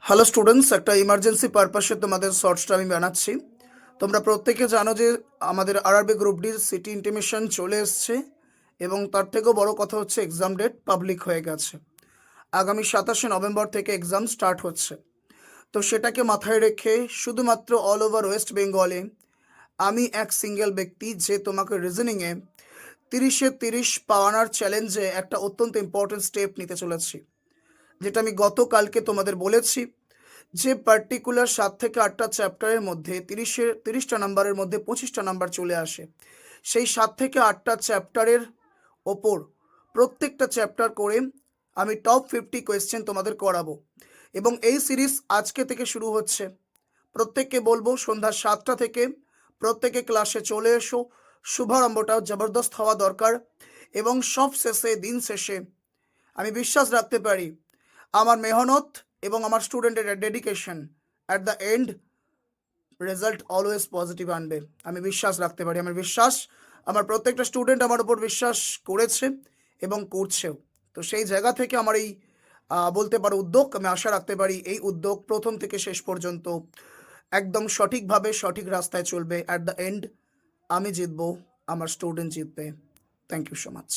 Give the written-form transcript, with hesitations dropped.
Hello students, একটা emergency পারপাসে তোমাদের শর্টসটা আমি বানাচ্ছি। তোমরা প্রত্যেকে জানো যে আমাদের আরআরবি গ্রুপ ডির সিটি ইন্টিমেশন চলে এসছে এবং তার থেকেও বড় কথা হচ্ছে এক্সাম ডেট পাবলিক হয়ে গেছে। আগামী 27শে নভেম্বর থেকে এক্সাম স্টার্ট হচ্ছে। তো সেটাকে মাথায় রেখে শুধুমাত্র অল ওভার ওয়েস্ট বেঙ্গলে আমি এক সিঙ্গেল ব্যক্তি যে তোমাকে রিজনিংয়ে 30-এ 30 পাওয়ানোর চ্যালেঞ্জে একটা অত্যন্ত ইম্পর্টেন্ট স্টেপ নিতে চলেছি, যেটা আমি গতকালকে তোমাদের বলেছি যে পার্টিকুলার 7 থেকে 8টা চ্যাপ্টারের মধ্যে 30টা নাম্বারের মধ্যে 25টা নাম্বার চলে আসে। সেই 7 থেকে 8টা চ্যাপ্টারের ওপর প্রত্যেকটা চ্যাপ্টার করে আমি টপ 50 কোয়েশ্চেন তোমাদের করাবো এবং এই সিরিজ আজকে থেকে শুরু হচ্ছে। প্রত্যেককে বলবো সন্ধ্যা 7টা থেকে প্রত্যেকে ক্লাসে চলে এসো। শুভারম্ভটাও জবরদস্ত হওয়া দরকার এবং সব শেষে দিন শেষে আমি বিশ্বাস রাখতে পারি আমার মেহনত এবং আমার স্টুডেন্টের dedication at the end result always positive আনবে। আমি বিশ্বাস রাখতে পারি, আমার বিশ্বাস আমার প্রত্যেকটা স্টুডেন্ট আমার উপর বিশ্বাস করেছে এবং করছেও। তো সেই জায়গা থেকে আমার এই বলতে পারো উদ্যোগ, আমি আশা রাখতে পারি এই উদ্যোগ প্রথম থেকে শেষ পর্যন্ত একদম সঠিকভাবে সঠিক রাস্তায় চলবে। অ্যাট দ্য এন্ড আমি জিতবো, আমার স্টুডেন্ট জিতবে। Thank you so much.